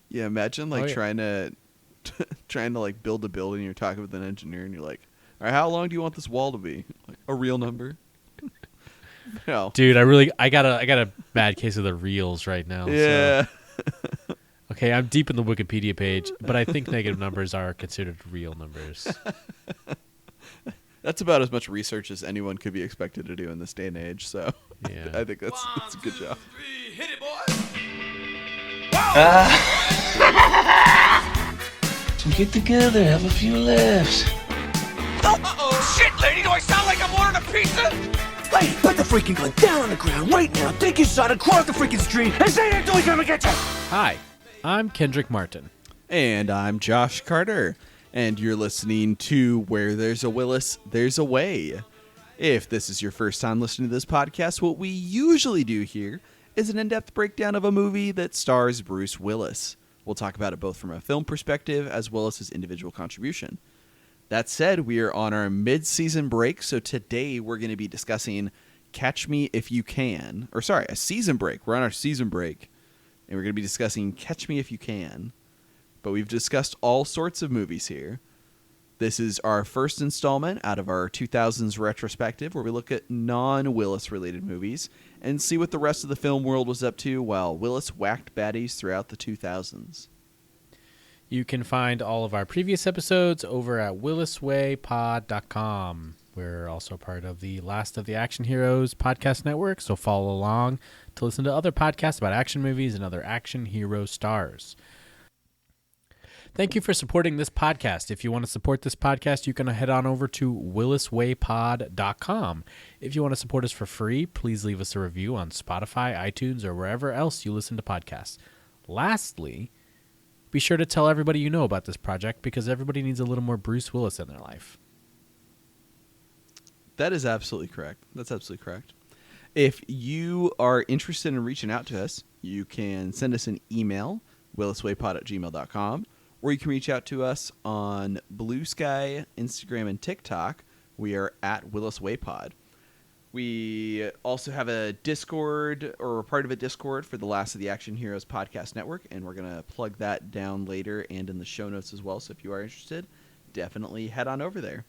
Yeah, imagine like Oh, yeah. trying to like build a building. You're talking with an engineer, and you're like, "All right, how long do you want this wall to be?" Like a real number. No. Dude, I got a bad case of the reels right now. So Yeah. okay, I'm deep in the Wikipedia page, but I think negative numbers are considered real numbers. That's about as much research as anyone could be expected to do in this day and age. So Yeah. I think that's a good job. Hit it, boys. So get together, have a few laughs. Uh-oh. Shit, lady, do I sound like I'm ordering a pizza? Hey, put the freaking gun down on the ground right now. Take your shot across the freaking street and say that door's gonna get you. Hi, I'm Kendrick Martin. And I'm Josh Carter, and you're listening to Where There's a Willis, There's a Way. If this is your first time listening to this podcast, what we usually do here is an in-depth breakdown of a movie that stars Bruce Willis. We'll talk about it both from a film perspective as well as his individual contribution. That said, we are on our mid-season break, so today we're going to be discussing Catch Me If You Can. Or sorry, a season break. We're on our season break, and we're going to be discussing Catch Me If You Can. But we've discussed all sorts of movies here. This is our first installment out of our 2000s retrospective, where we look at non-Willis related movies and see what the rest of the film world was up to while Willis whacked baddies throughout the 2000s. You can find all of our previous episodes over at williswaypod.com. We're also part of the Last of the Action Heroes podcast network, so follow along to listen to other podcasts about action movies and other action hero stars. Thank you for supporting this podcast. If you want to support this podcast, you can head on over to williswaypod.com. If you want to support us for free, please leave us a review on Spotify, iTunes, or wherever else you listen to podcasts. Lastly, be sure to tell everybody you know about this project because everybody needs a little more Bruce Willis in their life. That is absolutely correct. That's absolutely correct. If you are interested in reaching out to us, you can send us an email, williswaypod@gmail.com, or you can reach out to us on Blue Sky, Instagram, and TikTok. We are at williswaypod. We also have a Discord, or we're part of a Discord for the Last of the Action Heroes podcast network, and we're going to plug that down later and in the show notes as well. So if you are interested, definitely head on over there.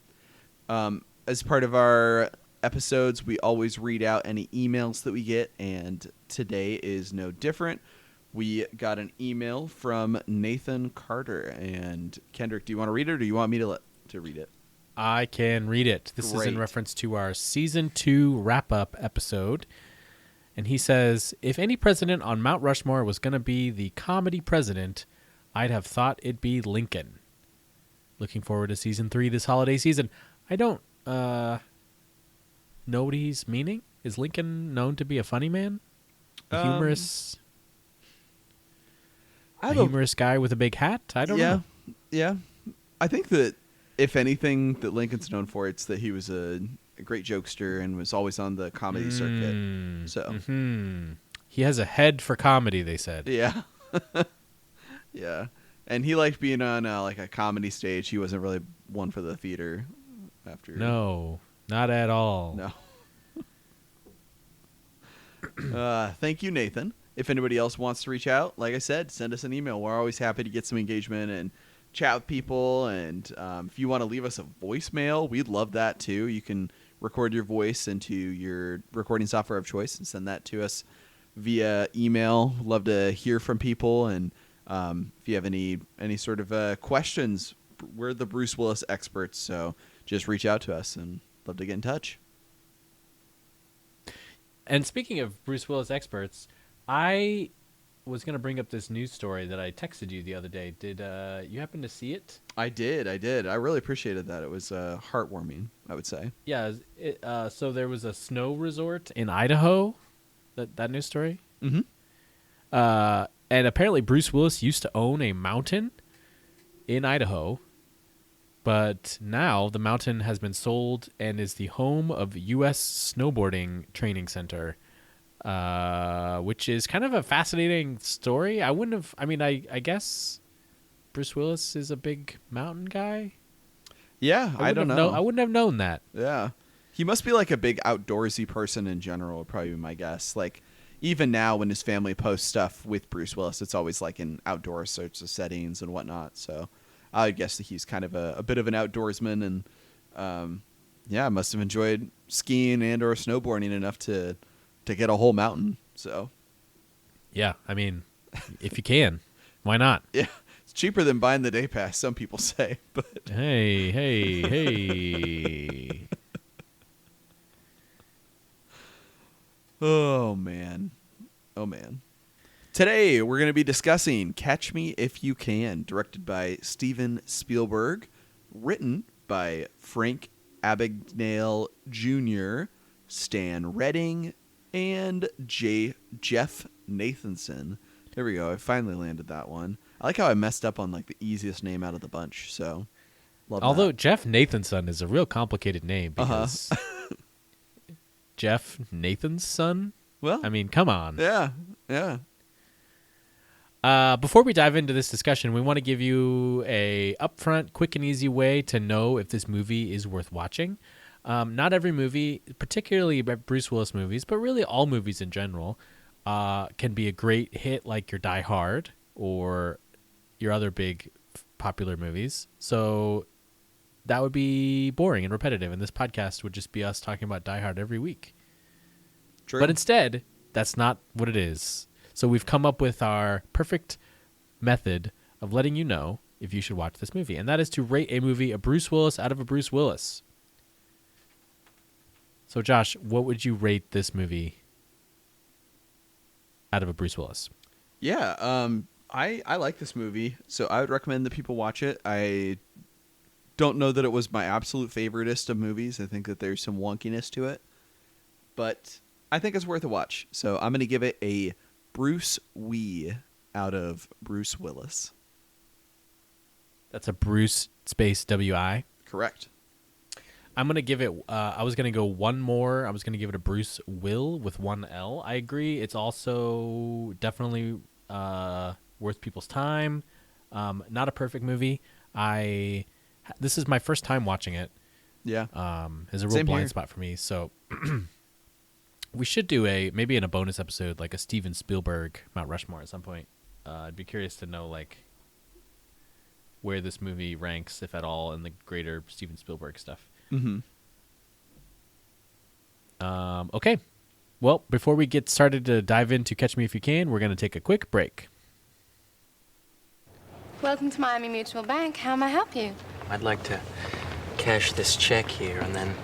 As part of our episodes, we always read out any emails that we get, and today is no different. We got an email from Nathan Carter, and Kendrick, do you want to read it, or do you want me to read it? I can read it. This is in Great. reference to our Season 2 wrap-up episode. And he says, if any president on Mount Rushmore was going to be the comedy president, I'd have thought it'd be Lincoln. Looking forward to Season 3 this holiday season. I don't know what he's meaning. Is Lincoln known to be a funny man? A humorous guy with a big hat? I don't know. Yeah. I think that if anything that Lincoln's known for, it's that he was a great jokester and was always on the comedy circuit. So He has a head for comedy, they said. yeah. Yeah. And he liked being on like a comedy stage. He wasn't really one for the theater after. No, not at all. No. Thank you, Nathan. If anybody else wants to reach out, like I said, send us an email. We're always happy to get some engagement and chat with people. And if you want to leave us a voicemail, we'd love that too. You can record your voice into your recording software of choice and send that to us via email. Love to hear from people. And if you have any sort of questions, we're the Bruce Willis experts. So just reach out to us and love to get in touch. And speaking of Bruce Willis experts, I was going to bring up this news story that I texted you the other day. Did you happen to see it? I did. I really appreciated that. It was heartwarming, I would say. Yeah. So there was a snow resort in Idaho. That news story? Mm-hmm. And apparently Bruce Willis used to own a mountain in Idaho. But now the mountain has been sold and is the home of U.S. Snowboarding Training Center, which is kind of a fascinating story. I guess Bruce Willis is a big mountain guy. Yeah, I don't know. I wouldn't have known that. Yeah. He must be like a big outdoorsy person in general, would probably be my guess. Like, even now when his family posts stuff with Bruce Willis, it's always like in outdoor sorts of settings and whatnot. So I guess that he's kind of a bit of an outdoorsman, and must have enjoyed skiing and or snowboarding enough to get a whole mountain. So Yeah, I mean, if you can, why not? yeah, it's cheaper than buying the day pass, some people say. But Hey. Oh man. Today we're going to be discussing Catch Me If You Can, directed by Steven Spielberg, written by Frank Abagnale Jr., Stan Redding, and Jeff Nathanson. There we go. I finally landed that one. I like how I messed up on like the easiest name out of the bunch. So, Although that. Jeff Nathanson is a real complicated name because Jeff Nathan's son. Well, I mean, come on. yeah. Before we dive into this discussion, we want to give you a upfront, quick and easy way to know if this movie is worth watching. Not every movie, particularly Bruce Willis movies, but really all movies in general, can be a great hit like your Die Hard or your other big popular movies. So that would be boring and repetitive, and this podcast would just be us talking about Die Hard every week. True. But instead, that's not what it is. So we've come up with our perfect method of letting you know if you should watch this movie, and that is to rate a movie a Bruce Willis out of a Bruce Willis. So Josh, what would you rate this movie out of a Bruce Willis? Yeah, I like this movie, so I would recommend that people watch it. I don't know that it was my absolute favoriteest of movies. I think that there's some wonkiness to it, but I think it's worth a watch. So I'm going to give it a Bruce Wee out of Bruce Willis. That's a Bruce space W-I. Correct. I'm going to give it, I was going to go one more. I was going to give it a Bruce Will with one L. I agree. It's also definitely worth people's time. Not a perfect movie. This is my first time watching it. Yeah. It's a real Same blind here. spot for me. So we should do maybe in a bonus episode, like a Steven Spielberg Mount Rushmore at some point. I'd be curious to know like where this movie ranks, if at all, in the greater Steven Spielberg stuff. Mm-hmm. Okay. Well, before we get started to dive into Catch Me If You Can, we're going to take a quick break. Welcome to Miami Mutual Bank. How may I help you? I'd like to cash this check here, and then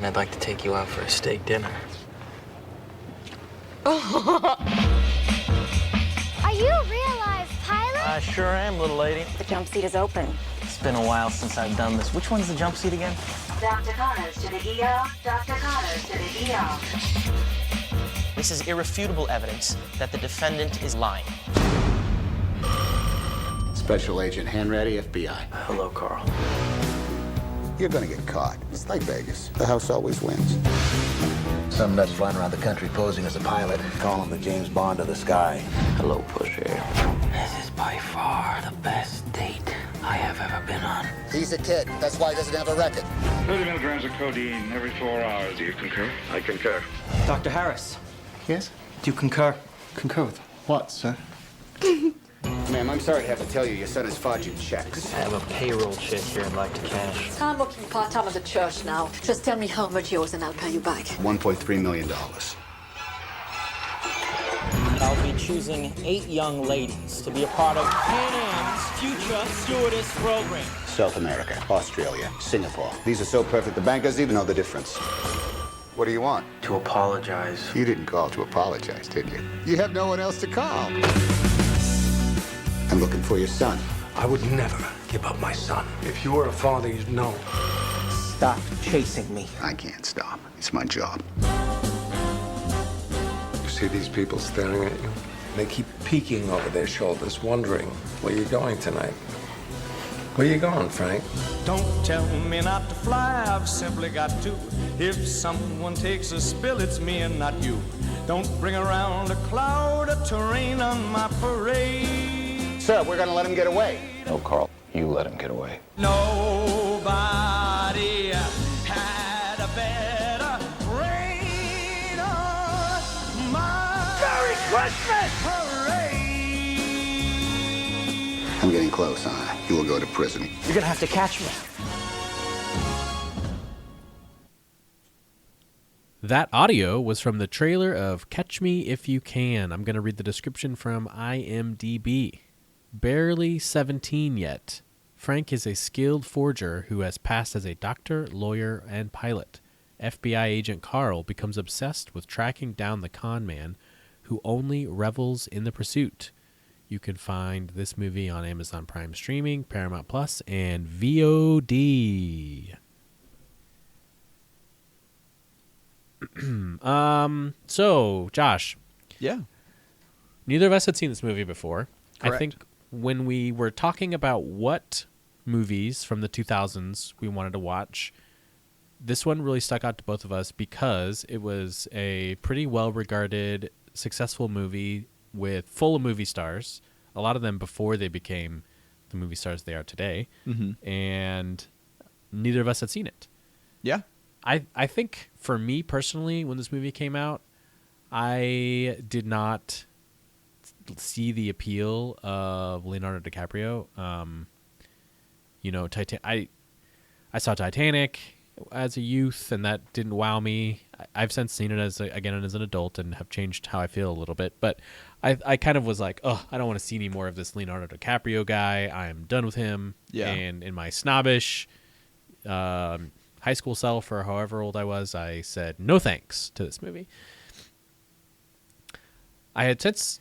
I'd like to take you out for a steak dinner. Are you a real life pilot? I sure am, little lady. The jump seat is open. It's been a while since I've done this. Which one's the jump seat again? Dr. Connors to the ER. Dr. Connors to the ER. This is irrefutable evidence that the defendant is lying. Special Agent Hanratty, FBI. Hello, Carl. You're gonna get caught. It's like Vegas. The house always wins. Some nuts flying around the country posing as a pilot. Call him the James Bond of the sky. Hello, Pusher. This is by far the best date I have ever been on. He's a kid. That's why he doesn't have a record. 30 milligrams of codeine every 4 hours. Do you concur? I concur. Dr. Harris, Yes? do you concur? Concur with what, sir? Ma'am, I'm sorry to have to tell you, your son is forging checks. I have a payroll check here I'd like to cash. I'm working part-time at the church now. Just tell me how much yours and I'll pay you back. $1.3 million. I'll be choosing 8 young ladies to be a part of Pan Am's future stewardess program. South America, Australia, Singapore. These are so perfect, the bank doesn't even know the difference. What do you want? To apologize. You didn't call to apologize, did you? You have no one else to call. I'm looking for your son. I would never give up my son. If you were a father, you'd know. Stop chasing me. I can't stop. It's my job. You see these people staring at you? They keep peeking over their shoulders, wondering where you're going tonight. Where you going, Frank? Don't tell me not to fly, I've simply got to. If someone takes a spill, it's me and not you. Don't bring around a cloud of terrain on my parade. Sir, we're gonna let him get away. No, Carl. You let him get away. Nobody had a better brain on my I'm getting close, huh? You will go to prison. You're gonna have to catch me. That audio was from the trailer of Catch Me If You Can. I'm going to read the description from IMDb. Barely 17 yet, Frank is a skilled forger who has passed as a doctor, lawyer, and pilot. FBI agent Carl becomes obsessed with tracking down the con man who only revels in the pursuit. You can find this movie on Amazon Prime Streaming, Paramount Plus, and VOD. So, Josh. Yeah. Neither of us had seen this movie before. Correct. I think when we were talking about what movies from the 2000s we wanted to watch, this one really stuck out to both of us because it was a pretty well-regarded, successful movie full of movie stars, a lot of them before they became the movie stars they are today, and neither of us had seen it. Yeah. I think for me personally, when this movie came out, I did not see the appeal of Leonardo DiCaprio. I saw Titanic as a youth, and that didn't wow me. I've since seen it as an adult and have changed how I feel a little bit. But I kind of was like, oh, I don't want to see any more of this Leonardo DiCaprio guy. I'm done with him. Yeah. And in my snobbish high school self, or however old I was, I said no thanks to this movie. I had since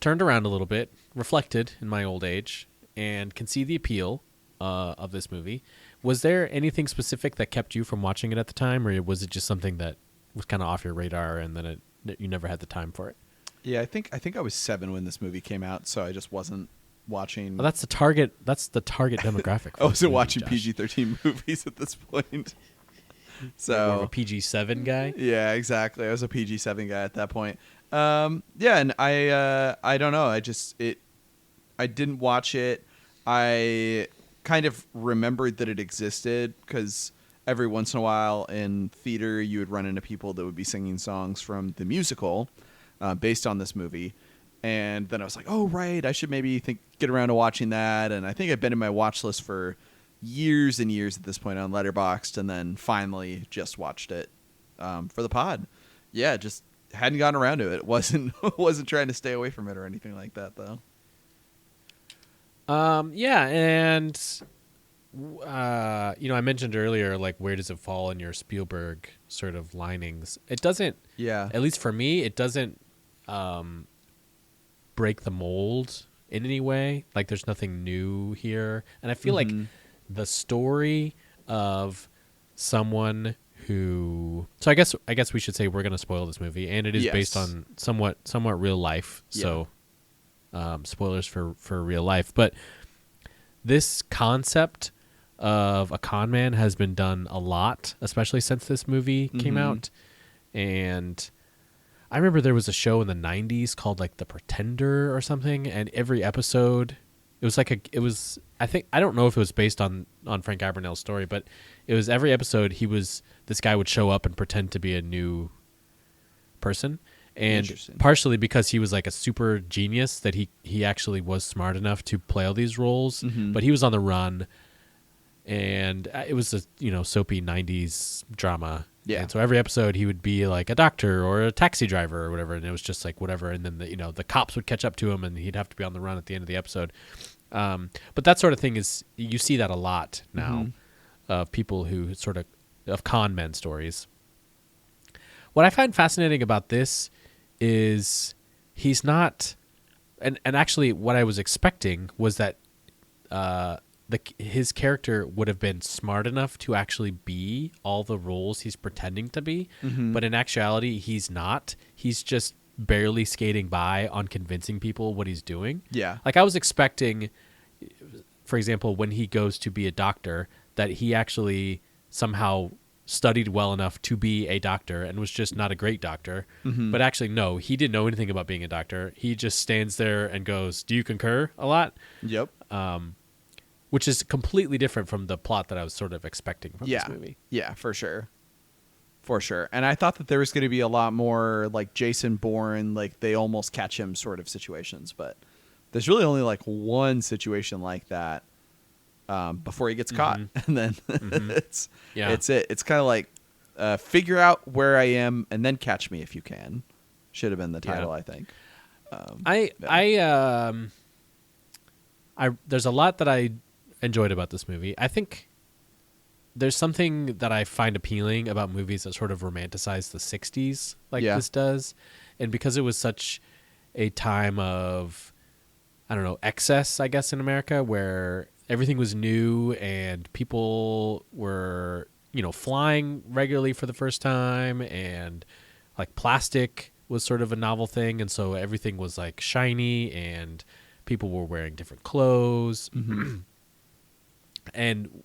turned around a little bit, reflected in my old age, and can see the appeal of this movie. Was there anything specific that kept you from watching it at the time, or was it just something that was kind of off your radar and then you never had the time for it? Yeah, I think I was 7 when this movie came out, so I just wasn't watching. Well, that's the target demographic. I wasn't watching PG-13 movies at this point. So you're more of a PG-7 guy? Yeah, exactly. I was a PG-7 guy at that point. Yeah, and I don't know. I didn't watch it. I kind of remembered that it existed because every once in a while in theater you would run into people that would be singing songs from the musical based on this movie. And then I was like, oh, right, I should maybe get around to watching that. And I think I've been in my watch list for years and years at this point on Letterboxd, and then finally just watched it for the pod. Yeah, just hadn't gotten around to it. Wasn't trying to stay away from it or anything like that, though. Yeah, and I mentioned earlier, like, where does it fall in your Spielberg sort of linings? It doesn't. Yeah. At least for me, it doesn't break the mold in any way. Like, there's nothing new here, and I feel like the story of someone who. So I guess we should say we're going to spoil this movie, and it is based on somewhat real life. Yeah. So. Spoilers for real life, but this concept of a con man has been done a lot, especially since this movie came out. And I remember there was a show in the 90s called like The Pretender or something, and every episode it was I don't know if it was based on Frank Abagnale's story, but it was every episode this guy would show up and pretend to be a new person. And partially because he was like a super genius, that he actually was smart enough to play all these roles, but he was on the run, and it was a soapy 90s drama. Yeah. And so every episode he would be like a doctor or a taxi driver or whatever, and it was just like whatever. And then the cops would catch up to him, and he'd have to be on the run at the end of the episode. But that sort of thing you see that a lot now of people who of con men stories. What I find fascinating about this is he's not, and actually what I was expecting was that his character would have been smart enough to actually be all the roles he's pretending to be, but in actuality he's not. He's just barely skating by on convincing people what he's doing. Yeah. Like I was expecting, for example, when he goes to be a doctor, that he actually somehow studied well enough to be a doctor and was just not a great doctor. But actually, no, he didn't know anything about being a doctor. He just stands there and goes, "Do you concur?" a lot. Yep. Which is completely different from the plot that I was sort of expecting from this movie. Yeah, for sure. For sure. And I thought that there was going to be a lot more like Jason Bourne, like they almost catch him sort of situations, but there's really only like one situation like that before he gets caught. And then it's it. It's kind of like figure out where I am and then catch me if you can. Should have been the title, I think. There's a lot that I enjoyed about this movie. I think there's something that I find appealing about movies that sort of romanticize the 60s like this does. And because it was such a time of, I don't know, excess, I guess, in America, where everything was new and people were, you know, flying regularly for the first time, and like plastic was sort of a novel thing. And so everything was like shiny and people were wearing different clothes. And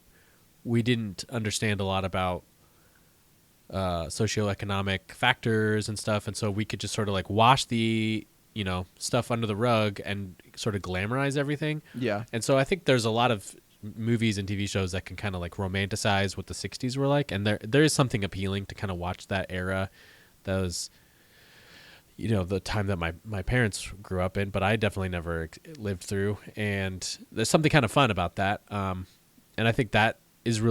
we didn't understand a lot about socioeconomic factors and stuff. And so we could just sort of like wash the, you know, stuff under the rug and sort of glamorize everything. Yeah. And so I think there's a lot of movies and TV shows that can kind of like romanticize what the 60s were like. And there is something appealing to kind of watch that era. That was, you know, the time that my parents grew up in, but I definitely never lived through. And there's something kind of fun about that. And I think that is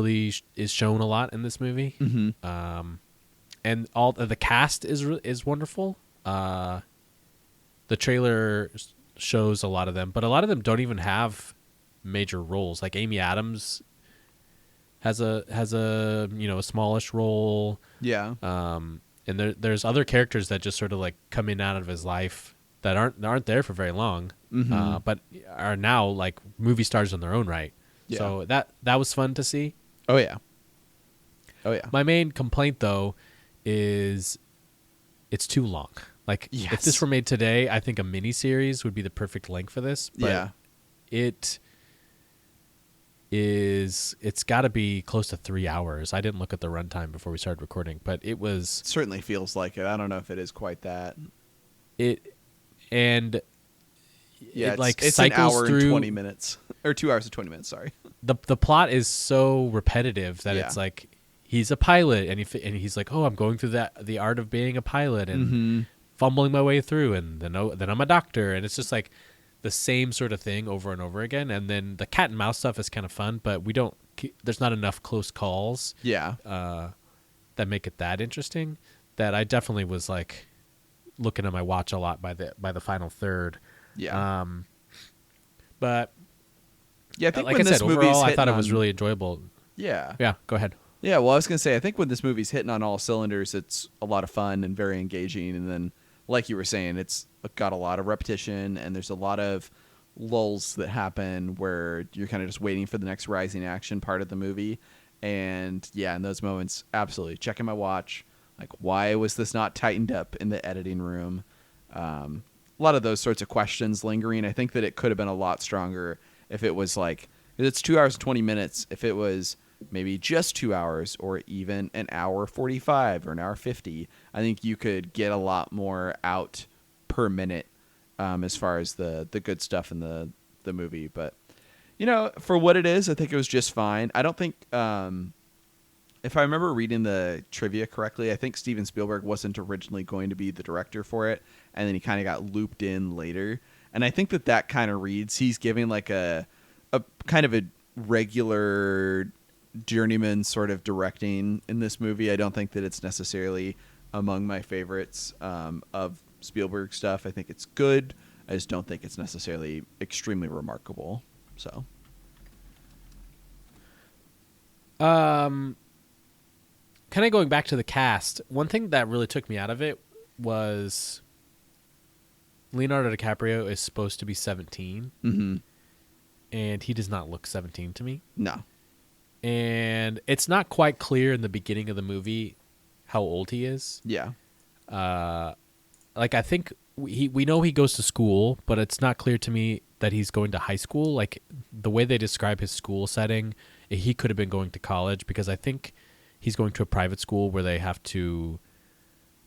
shown a lot in this movie. And all the cast is wonderful. The trailer shows a lot of them, but a lot of them don't even have major roles. Like Amy Adams has a you know, a smallish role. Yeah. And there's other characters that just sort of like come in and out of his life that aren't there for very long, but are now like movie stars in their own right. Yeah. So that was fun to see. Oh yeah. My main complaint though is it's too long. Like if this were made today, I think a miniseries would be the perfect length for this. But it's got to be close to 3 hours. I didn't look at the runtime before we started recording, but it certainly feels like it. I don't know if it is quite that. It's an hour and 20 minutes or 2 hours and 20 minutes. Sorry. The plot is so repetitive that it's like he's a pilot and he's like, oh, I'm going through the art of being a pilot and fumbling my way through, and then I'm a doctor, and it's just like the same sort of thing over and over again. And then the cat and mouse stuff is kind of fun, but there's not enough close calls. That make it that interesting. That I definitely was like looking at my watch a lot by the final third. But I think like when I this said, movie's overall, I thought it was really enjoyable. Yeah. Go ahead. Yeah, well, I was gonna say, I think when this movie's hitting on all cylinders, it's a lot of fun and very engaging. And then, like you were saying, it's got a lot of repetition, and there's a lot of lulls that happen where you're kind of just waiting for the next rising action part of the movie. And in those moments, absolutely checking my watch, like, why was this not tightened up in the editing room? A lot of those sorts of questions lingering. I think that it could have been a lot stronger if it was like, it's 2 hours and 20 minutes. If it was maybe just 2 hours, or even an hour 45 or an hour 50, I think you could get a lot more out per minute as far as the good stuff in the movie. But, you know, for what it is, I think it was just fine. I don't think, if I remember reading the trivia correctly, I think Steven Spielberg wasn't originally going to be the director for it, and then he kind of got looped in later. And I think that kind of reads, he's giving like a kind of a regular journeyman sort of directing in this movie. I don't think that it's necessarily among my favorites of Spielberg stuff. I think it's good. I just don't think it's necessarily extremely remarkable. So, kind of going back to the cast, one thing that really took me out of it was Leonardo DiCaprio is supposed to be 17, and he does not look 17 to me. No. And it's not quite clear in the beginning of the movie how old he is. Yeah. Like, I think we know he goes to school, but it's not clear to me that he's going to high school. Like, the way they describe his school setting, he could have been going to college, because I think he's going to a private school where they have to,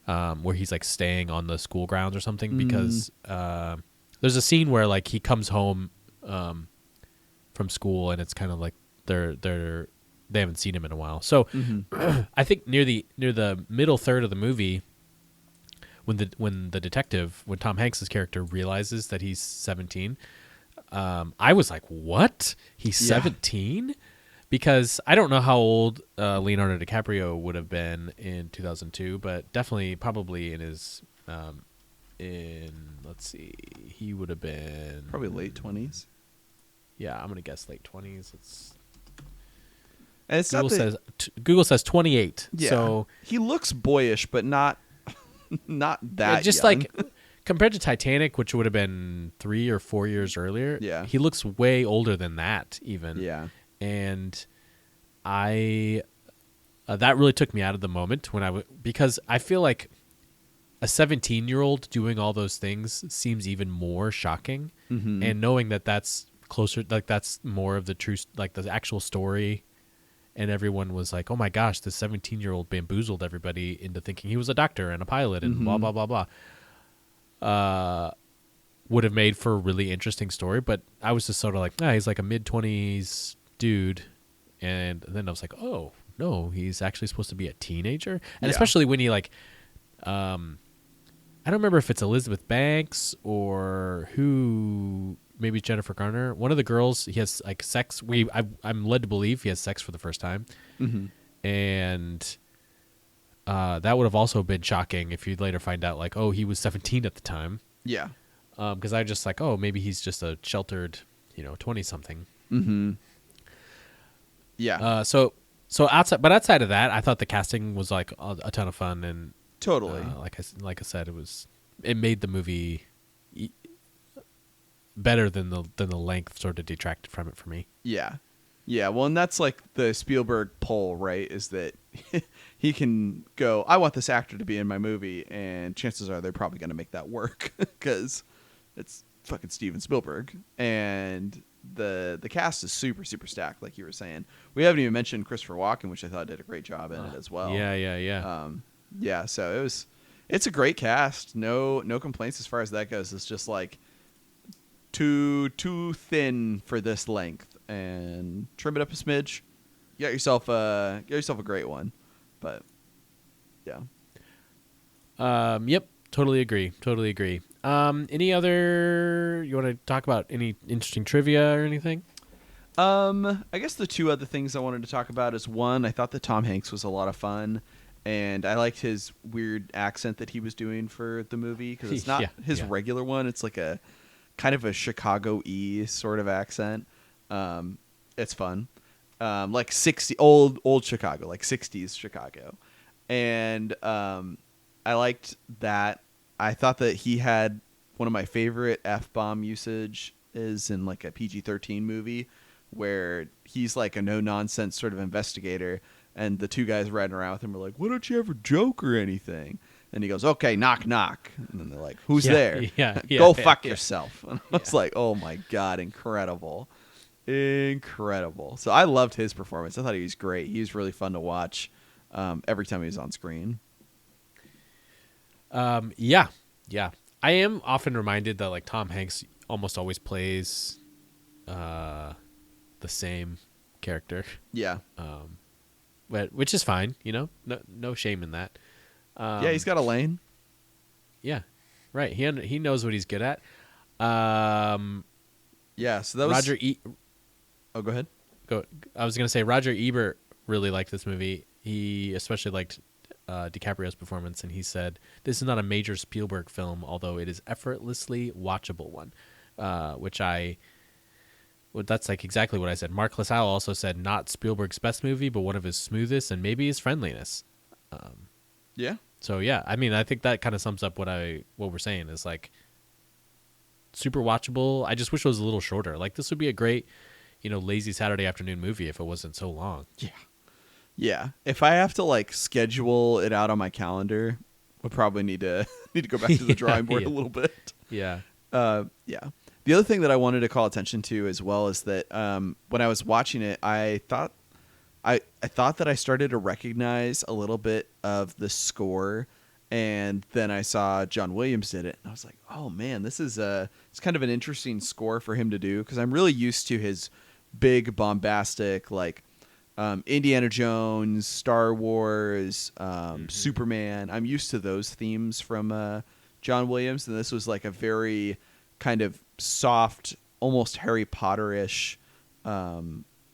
where he's like staying on the school grounds or something, because there's a scene where like he comes home from school, and it's kind of like they're they haven't seen him in a while. So I think near the middle third of the movie, when Tom Hanks's character realizes that he's 17, I was like, what? He's 17? Because I don't know how old Leonardo DiCaprio would have been in 2002, but definitely probably in his let's see, he would have been probably late 20s. Yeah, I'm gonna guess late 20s. And it's Google says 28. Yeah, so he looks boyish, but not that. Just young. like compared to Titanic, which would have been 3 or 4 years earlier. Yeah, he looks way older than that even. Yeah, and I that really took me out of the moment because I feel like a 17-year-old doing all those things seems even more shocking, and knowing that that's closer, like that's more of the true, like the actual story. And everyone was like, oh my gosh, this 17-year-old bamboozled everybody into thinking he was a doctor and a pilot and blah, blah, blah, blah. Would have made for a really interesting story. But I was just sort of like, he's like a mid-20s dude. And then I was like, oh, no, he's actually supposed to be a teenager. And especially when he like, I don't remember if it's Elizabeth Banks or who... Maybe Jennifer Garner. One of the girls, he has like sex. I'm led to believe he has sex for the first time, and that would have also been shocking if you'd later find out like, oh, he was 17 at the time. Yeah, because I just like, oh, maybe he's just a sheltered, 20-something. Yeah. So outside of that, I thought the casting was like a ton of fun and totally. Like I said, it made the movie better than the length sort of detracted from it for me. Yeah. Well, and that's like the Spielberg poll, right? Is that he can go, I want this actor to be in my movie, and chances are they're probably going to make that work because it's fucking Steven Spielberg, and the cast is super super stacked, like you were saying. We haven't even mentioned Christopher Walken, which I thought did a great job in it as well. Yeah. So it's a great cast. No complaints as far as that goes. It's just like too thin for this length, and trim it up a smidge. You got yourself a great one. But yeah. Yep. Totally agree. Any other, you want to talk about any interesting trivia or anything? I guess the two other things I wanted to talk about is, one, I thought that Tom Hanks was a lot of fun, and I liked his weird accent that he was doing for the movie, because it's not his regular one. It's like a kind of a Chicago-y sort of accent. It's fun. Like old Chicago, like 60s Chicago. And I liked that. I thought that he had one of my favorite F-bomb usage is in like a PG-13 movie where he's like a no-nonsense sort of investigator, and the two guys riding around with him are like, why don't you have a joke or anything? And he goes, okay, knock, knock. And then they're like, who's there? Go fuck yourself. And I was like, oh my God, incredible. So I loved his performance. I thought he was great. He was really fun to watch every time he was on screen. Yeah. I am often reminded that like Tom Hanks almost always plays the same character. Yeah. But which is fine, no shame in that. Yeah, he's got a lane. Yeah, right. He knows what he's good at. Yeah, so that was Roger. Oh, go ahead. I was gonna say Roger Ebert really liked this movie. He especially liked DiCaprio's performance, and he said, "This is not a major Spielberg film, although it is effortlessly watchable one," that's like exactly what I said. Mark LaSalle also said, "Not Spielberg's best movie, but one of his smoothest, and maybe his friendliness." Yeah. So yeah, I mean, I think that kind of sums up what we're saying is like super watchable. I just wish it was a little shorter. Like this would be a great, lazy Saturday afternoon movie if it wasn't so long. Yeah. If I have to like schedule it out on my calendar, we'll probably need to go back to the drawing board a little bit. Yeah. Yeah. The other thing that I wanted to call attention to as well is that when I was watching it, I thought that I started to recognize a little bit of the score, and then I saw John Williams did it, and I was like, oh man, this is it's kind of an interesting score for him to do, because I'm really used to his big bombastic like Indiana Jones, Star Wars, Superman. I'm used to those themes from John Williams, and this was like a very kind of soft, almost Harry Potter-ish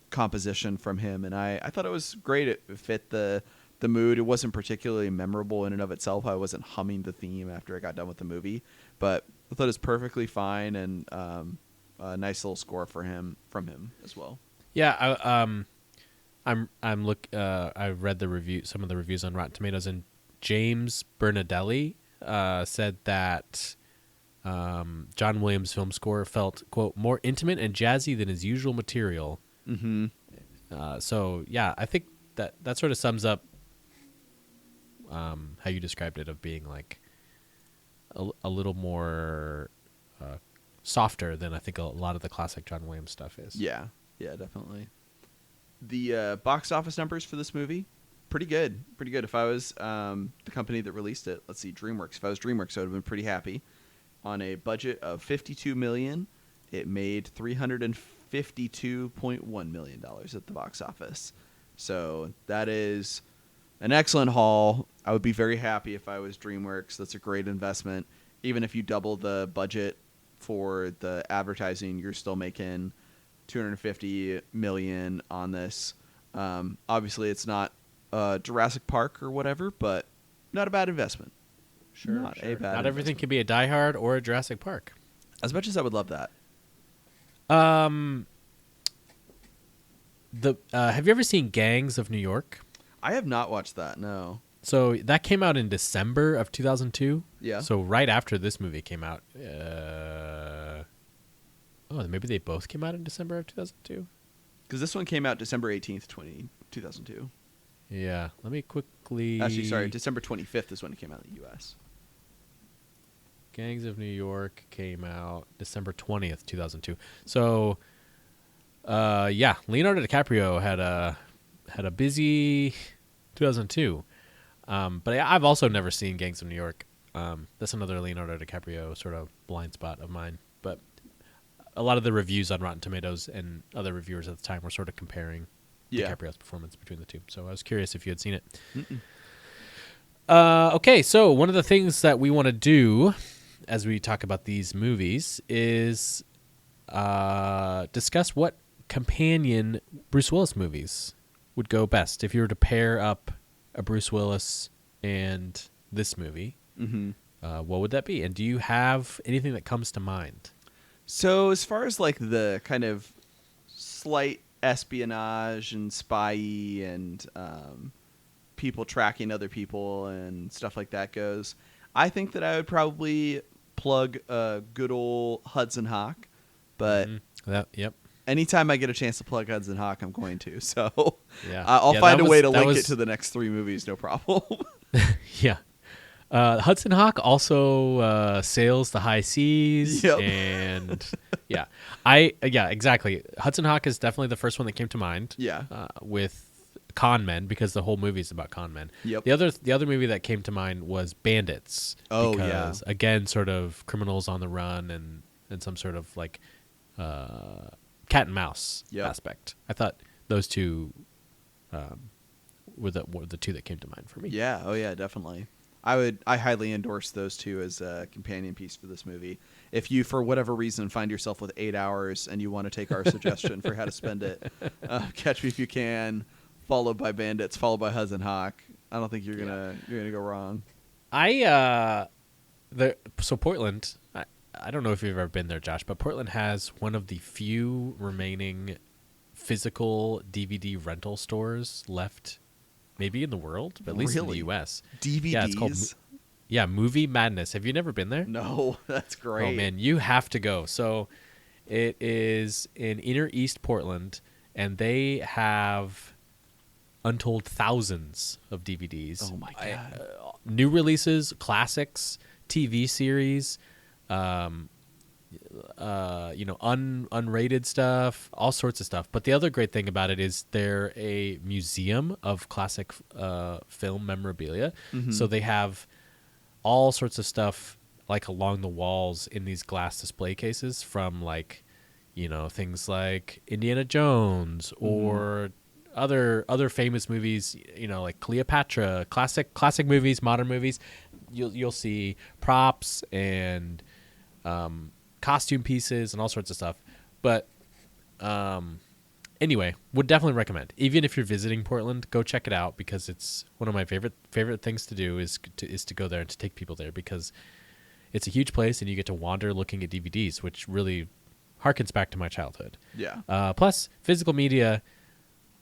composition from him, and I thought it was great. It fit the mood. It wasn't particularly memorable in and of itself. I wasn't humming the theme after I got done with the movie, but I thought it was perfectly fine, and a nice little score from him as well. Yeah, I read some of the reviews on Rotten Tomatoes, and James Bernadelli said that John Williams' film score felt, quote, more intimate and jazzy than his usual material. Mm-hmm. So yeah, I think that sort of sums up how you described it, of being like a little more softer than I think a lot of the classic John Williams stuff is. Yeah, definitely. The box office numbers for this movie, pretty good. If I was the company that released it, let's see, DreamWorks. If I was DreamWorks, I would have been pretty happy. On a budget of $52 million, it made $352.1 million at the box office. So that is an excellent haul. I would be very happy if I was DreamWorks. That's a great investment. Even if you double the budget for the advertising, you're still making $250 million on this. Obviously, it's not Jurassic Park or whatever, but not a bad investment. Sure. Not everything can be a Die Hard or a Jurassic Park. As much as I would love that. Have you ever seen Gangs of New York? I have not watched that, no. So that came out in December of 2002. Yeah. So right after this movie came out. Maybe they both came out in December of 2002? Because this one came out December 18th, 2002. Yeah. Let me quickly... Actually, sorry, December 25th is when it came out in the U.S. Gangs of New York came out December 20th, 2002. So, Leonardo DiCaprio had a busy 2002. But I've also never seen Gangs of New York. That's another Leonardo DiCaprio sort of blind spot of mine. But a lot of the reviews on Rotten Tomatoes and other reviewers at the time were sort of comparing DiCaprio's performance between the two. So I was curious if you had seen it. Okay, so one of the things that we want to do as we talk about these movies is discuss what companion Bruce Willis movies would go best. If you were to pair up a Bruce Willis and this movie, what would that be? And do you have anything that comes to mind? So as far as like the kind of slight espionage and spy-y and people tracking other people and stuff like that goes, I think that I would probably plug a good old Hudson Hawk. But yep. Anytime I get a chance to plug Hudson Hawk, I'm going to. So yeah. I'll find a way to link it to the next three movies, no problem. Yeah. Hudson Hawk also sails the high seas. Yep. And yeah, exactly. Hudson Hawk is definitely the first one that came to mind. Yeah. With con men, because the whole movie is about con men. Yep. The other movie that came to mind was Bandits. Oh, because, yeah. Again, sort of criminals on the run and some sort of like cat and mouse aspect. I thought those two were the two that came to mind for me. Yeah. Oh yeah, definitely. I highly endorse those two as a companion piece for this movie. If you, for whatever reason, find yourself with 8 hours and you want to take our suggestion for how to spend it, Catch Me If You Can, followed by Bandits, followed by Hudson Hawk. I don't think you're gonna go wrong. So Portland, I don't know if you've ever been there, Josh, but Portland has one of the few remaining physical DVD rental stores left, maybe in the world, but at least in the U.S. DVDs? Yeah, it's called Movie Madness. Have you never been there? No, that's great. Oh, man, you have to go. So it is in Inner East Portland, and they have untold thousands of DVDs. Oh, my God. New releases, classics, TV series, unrated stuff, all sorts of stuff. But the other great thing about it is they're a museum of classic film memorabilia. Mm-hmm. So they have all sorts of stuff like along the walls in these glass display cases from like, things like Indiana Jones or other famous movies, like Cleopatra, classic movies, modern movies, you'll see props and costume pieces and all sorts of stuff. But anyway, would definitely recommend. Even if you're visiting Portland, go check it out, because it's one of my favorite things to do is to go there and to take people there, because it's a huge place and you get to wander looking at DVDs, which really harkens back to my childhood. Yeah. Plus, physical media.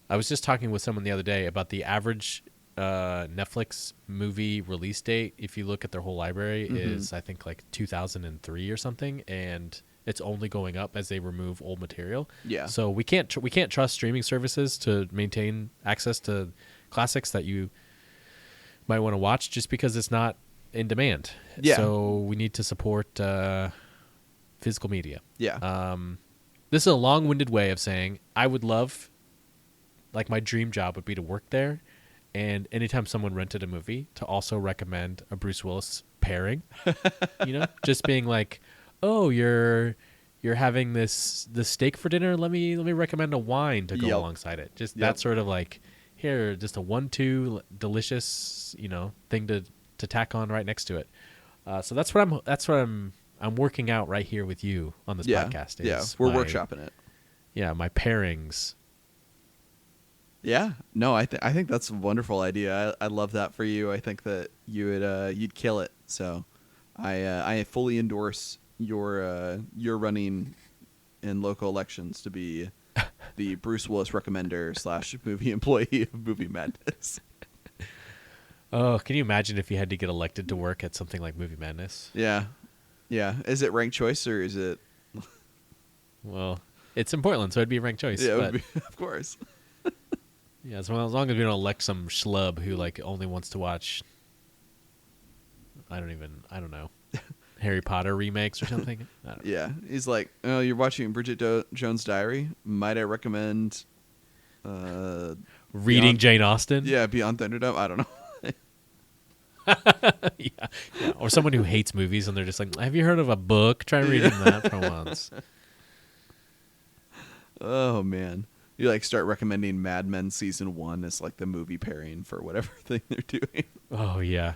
I was just talking with someone the other day about the average Netflix movie release date. If you look at their whole library, is I think like 2003 or something, and it's only going up as they remove old material. Yeah. So we can't trust streaming services to maintain access to classics that you might want to watch just because it's not in demand. Yeah. So we need to support physical media. Yeah. This is a long-winded way of saying I would love, like my dream job would be to work there, and anytime someone rented a movie, to also recommend a Bruce Willis pairing. Just being like, oh, you're having this steak for dinner. Let me recommend a wine to go alongside it. Just that sort of like, here, just a 1-2 delicious thing to tack on right next to it. So that's what I'm working out right here with you on this podcast. We're workshopping it. Yeah, my pairings. Yeah, no, I think that's a wonderful idea. I love that for you. I think that you'd kill it. So, I fully endorse your running in local elections to be the Bruce Willis recommender / movie employee of Movie Madness. Oh, can you imagine if you had to get elected to work at something like Movie Madness? Yeah. Is it ranked choice or is it? Well, it's in Portland, so it'd be a ranked choice. Yeah, but... of course. Yeah, as long as we don't elect some schlub who like only wants to watch, I don't know, Harry Potter remakes or something. I don't know. Yeah, he's like, oh, you're watching Bridget Jones' Diary. Might I recommend reading Jane Austen? Yeah, Beyond Thunderdome. I don't know. yeah. Or someone who hates movies and they're just like, have you heard of a book? Try reading that for once. Oh man. You like start recommending Mad Men season 1 as like the movie pairing for whatever thing they're doing. Oh yeah.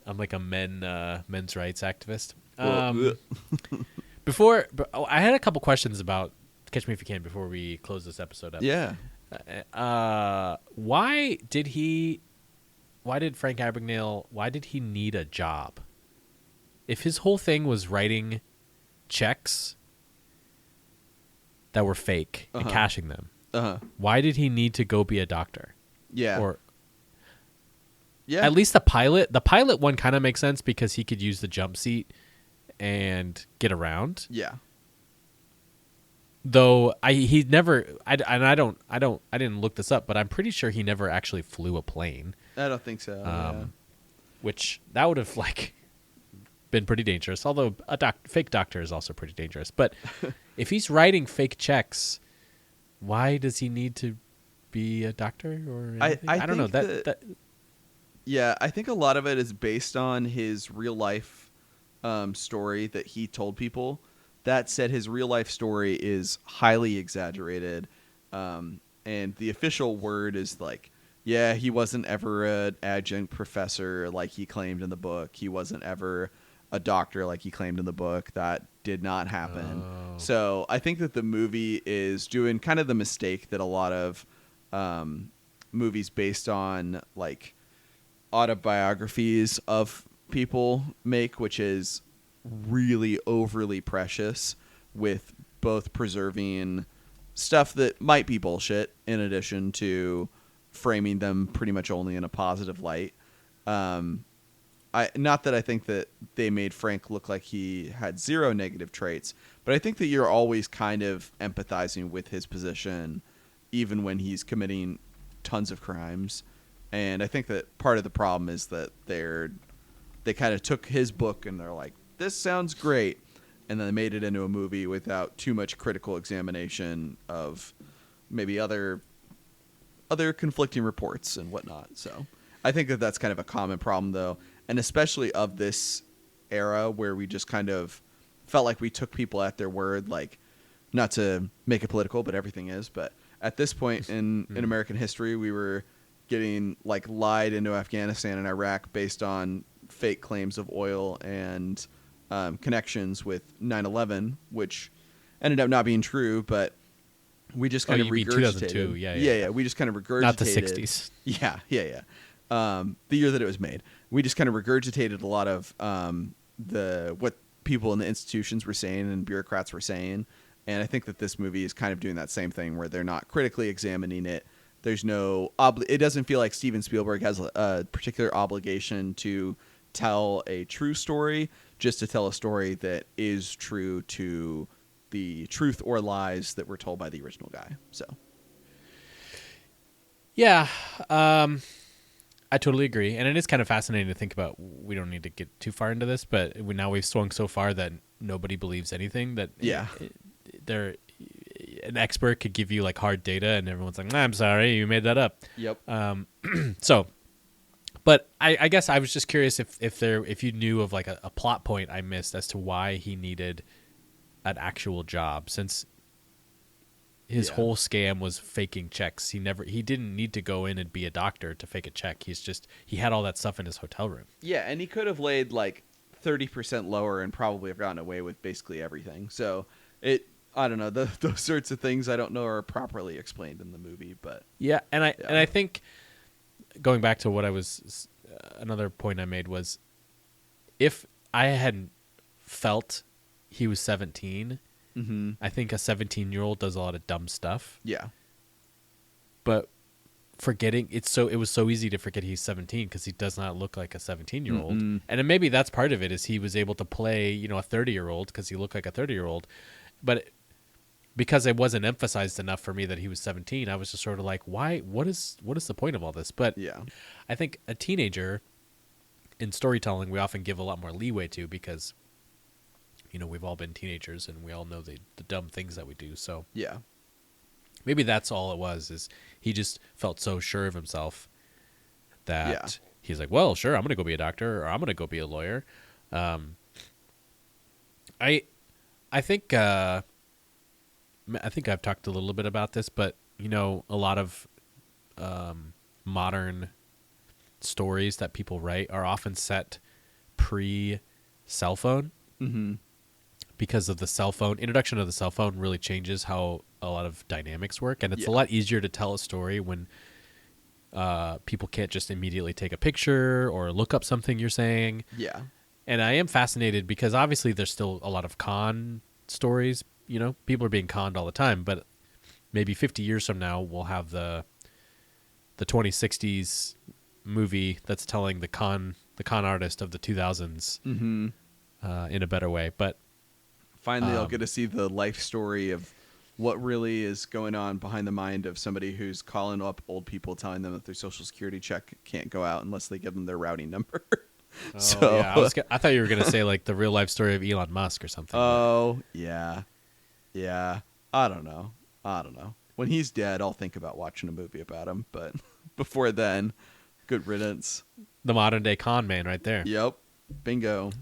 I'm like a men's rights activist. I had a couple questions about Catch Me If You Can before we close this episode up. Yeah. Why did Frank Abagnale? Why did he need a job? If his whole thing was writing checks that were fake and cashing them, why did he need to go be a doctor? Yeah. At least the pilot one kind of makes sense because he could use the jump seat and get around. Yeah. Though I didn't look this up, but I'm pretty sure he never actually flew a plane. I don't think so. Which that would have like been pretty dangerous. Although a fake doctor is also pretty dangerous. But if he's writing fake checks, why does he need to be a doctor or anything? I don't know that. Yeah, I think a lot of it is based on his real life story that he told people. That said, his real life story is highly exaggerated, and the official word is like, yeah, he wasn't ever an adjunct professor like he claimed in the book. He wasn't ever a doctor like he claimed in the book. That did not happen. Oh. So I think that the movie is doing kind of the mistake that a lot of movies based on like autobiographies of people make, which is really overly precious with both preserving stuff that might be bullshit in addition to framing them pretty much only in a positive light. Not that I think that they made Frank look like he had zero negative traits, but I think that you're always kind of empathizing with his position even when he's committing tons of crimes. And I think that part of the problem is that they kind of took his book and they're like, this sounds great. And then they made it into a movie without too much critical examination of maybe other conflicting reports and whatnot. So I think that that's kind of a common problem, though. And especially of this era where we just kind of felt like we took people at their word, like, not to make it political, but everything is. But at this point in American history, we were getting like lied into Afghanistan and Iraq based on fake claims of oil and connections with 9/11, which ended up not being true, but we just kind of regurgitated. 2002, yeah. We just kind of regurgitated. Not the 60s. Yeah. The year that it was made. We just kind of regurgitated a lot of what people in the institutions were saying and bureaucrats were saying. And I think that this movie is kind of doing that same thing where they're not critically examining it. There's no it doesn't feel like Steven Spielberg has a particular obligation to tell a true story, just to tell a story that is true to the truth or lies that were told by the original guy. So, yeah, I totally agree, and it is kind of fascinating to think about. We don't need to get too far into this, but now we've swung so far that nobody believes anything. That an expert could give you like hard data, and everyone's like, "I'm sorry, you made that up." Yep. So, but I guess I was just curious if you knew of like a plot point I missed as to why he needed an actual job, since his whole scam was faking checks. He didn't need to go in and be a doctor to fake a check. He had all that stuff in his hotel room. Yeah, and he could have laid like 30% lower and probably have gotten away with basically everything. So I don't know, those sorts of things I don't know are properly explained in the movie, but yeah, and I think going back to what I was another point I made was, if I hadn't felt he was 17. I think a 17-year-old does a lot of dumb stuff. Yeah. But it was so easy to forget he's 17 because he does not look like a 17-year-old. And then maybe that's part of it, is he was able to play, a 30-year-old because he looked like a 30-year-old. But because it wasn't emphasized enough for me that he was 17, I was just sort of like, why? What is the point of all this? But yeah, I think a teenager in storytelling, we often give a lot more leeway to, because we've all been teenagers and we all know the dumb things that we do. So yeah, maybe that's all it was, is he just felt so sure of himself that he's like, well, sure, I'm going to go be a doctor, or I'm going to go be a lawyer. I think I've talked a little bit about this, but a lot of modern stories that people write are often set pre-cell phone. Mm-hmm. Because of the cell phone, introduction of the cell phone really changes how a lot of dynamics work. And it's a lot easier to tell a story when people can't just immediately take a picture or look up something you're saying. Yeah. And I am fascinated because obviously there's still a lot of con stories. People are being conned all the time, but maybe 50 years from now, we'll have the 2060s movie that's telling the con artist of the 2000s in a better way. But finally, I'll get to see the life story of what really is going on behind the mind of somebody who's calling up old people, telling them that their social security check can't go out unless they give them their routing number. Yeah, I thought you were going to say like the real life story of Elon Musk or something. Oh, yeah. I don't know. When he's dead, I'll think about watching a movie about him. But before then, good riddance. The modern day con man right there. Yep. Bingo.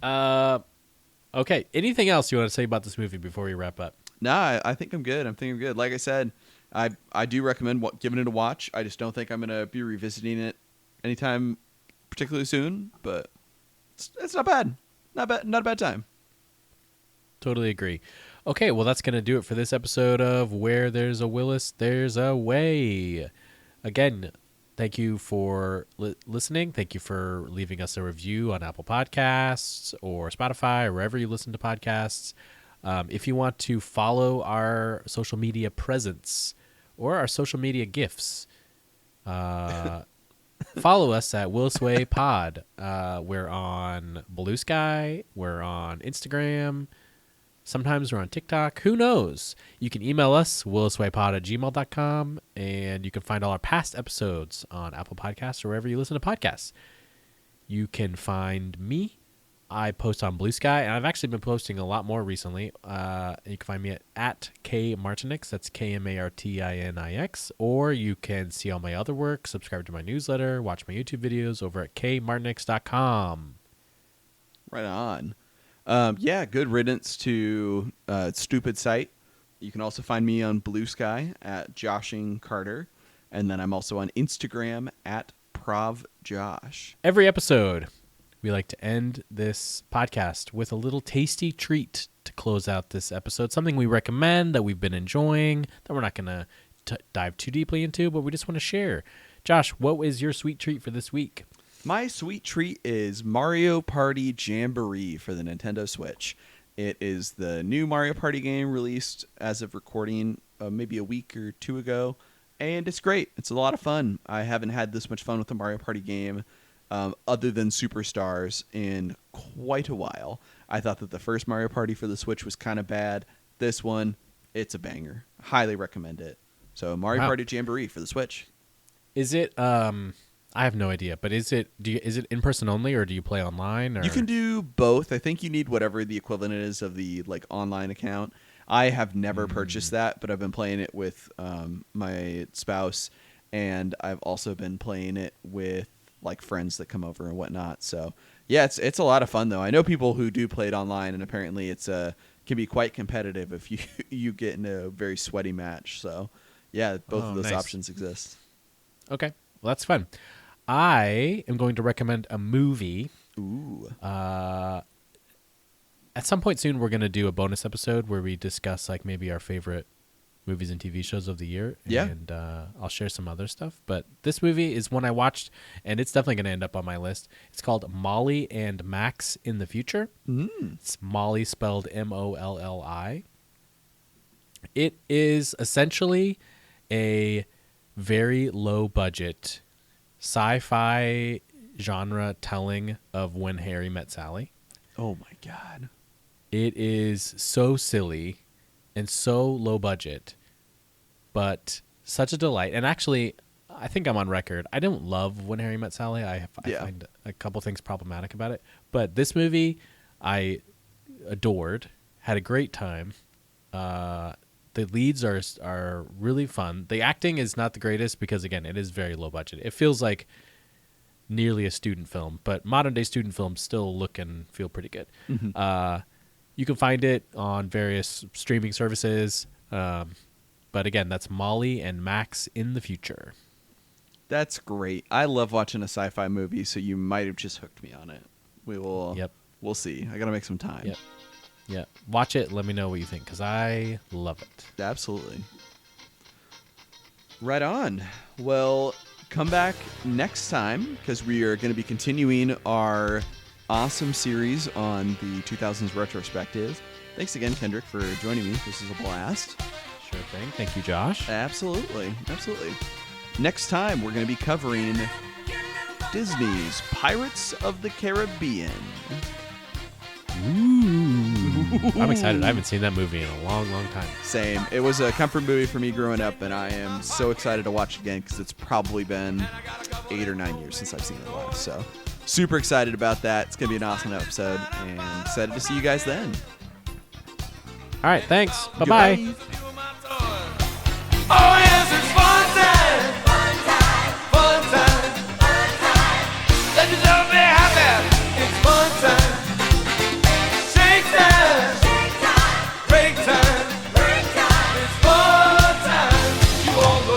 Okay. Anything else you want to say about this movie before we wrap up? No, I think I'm good. Like I said, I do recommend giving it a watch. I just don't think I'm going to be revisiting it anytime particularly soon, but it's not bad. Not a bad time. Totally agree. Okay, well, that's going to do it for this episode of Where There's a Willis, There's a Way. Again, thank you for listening. Thank you for leaving us a review on Apple Podcasts or Spotify or wherever you listen to podcasts. If you want to follow our social media presence or our social media gifts, follow us at Willis Way Pod. We're on Blue Sky. We're on Instagram. Sometimes we're on TikTok. Who knows? You can email us, williswaypod@gmail.com, and you can find all our past episodes on Apple Podcasts or wherever you listen to podcasts. You can find me. I post on Blue Sky, and I've actually been posting a lot more recently. You can find me at @KMartinix. That's KMartinix. Or you can see all my other work, subscribe to my newsletter, watch my YouTube videos over at kmartinix.com. Right on. Good riddance to stupid site. You can also find me on Blue Sky at Joshing Carter. And then I'm also on Instagram at ProvJosh. Every episode, we like to end this podcast with a little tasty treat to close out this episode. Something we recommend that we've been enjoying, that we're not going to dive too deeply into, but we just want to share. Josh, what is your sweet treat for this week? My sweet treat is Mario Party Jamboree for the Nintendo Switch. It is the new Mario Party game released as of recording maybe a week or two ago. And it's great. It's a lot of fun. I haven't had this much fun with a Mario Party game other than Superstars in quite a while. I thought that the first Mario Party for the Switch was kind of bad. This one, it's a banger. Highly recommend it. So Mario Party Jamboree for the Switch. Is it? I have no idea, but is it? Is it in person only, or do you play online? Or? You can do both. I think you need whatever the equivalent is of the online account. I have never purchased that, but I've been playing it with my spouse, and I've also been playing it with friends that come over and whatnot. So yeah, it's a lot of fun though. I know people who do play it online, and apparently it's can be quite competitive if you get in a very sweaty match. So yeah, both of those options exist. Okay, well that's fun. I am going to recommend a movie. Ooh. At some point soon, we're going to do a bonus episode where we discuss maybe our favorite movies and TV shows of the year. Yeah. And I'll share some other stuff. But this movie is one I watched, and it's definitely going to end up on my list. It's called Molly and Max in the Future. It's Molly spelled Molli. It is essentially a very low budget sci-fi genre telling of When Harry Met Sally. Oh my God. It is so silly and so low budget, but such a delight. And actually, I think I'm on record. I don't love When Harry Met Sally. I find a couple things problematic about it. But this movie, I adored, had a great time. The leads are really fun. The acting is not the greatest because, again, it is very low budget. It feels like nearly a student film, but modern day student films still look and feel pretty good. You can find it on various streaming services. But again, that's Molly and Max in the Future. That's great. I love watching a sci-fi movie, so you might have just hooked me on it. We will. Yep. We'll see. I got to make some time. Yep. Yeah. Watch it. Let me know what you think, because I love it. Absolutely. Right on. Well, come back next time because we are going to be continuing our awesome series on the 2000s retrospective. Thanks again, Kendrick, for joining me. This is a blast. Sure thing. Thank you, Josh. Absolutely. Absolutely. Next time, we're going to be covering Disney's Pirates of the Caribbean. Ooh. I'm excited. I haven't seen that movie in a long, long time. Same. It was a comfort movie for me growing up, and I am so excited to watch it again because it's probably been 8 or 9 years since I've seen it last. So super excited about that. It's going to be an awesome episode, and excited to see you guys then. All right. Thanks. Bye-bye. Goodbye. Oh, yes, it's fun time. Fun time. Fun time. Fun time. Let yourself be happy. It's fun time. Shake time. Shake time. Break time. Break time. It's fun time. You all go.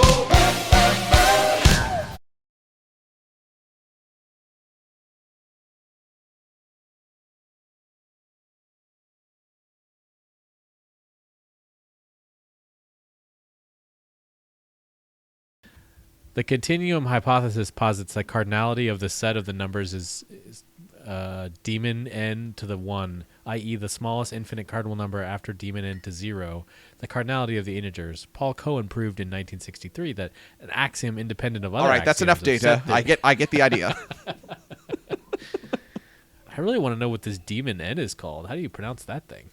The continuum hypothesis posits that cardinality of the set of the numbers is demon n to the 1, i.e. the smallest infinite cardinal number after demon n to 0, the cardinality of the integers. Paul Cohen proved in 1963 that an axiom independent of other All right, that's enough data. I get the idea. I really want to know what this demon n is called. How do you pronounce that thing?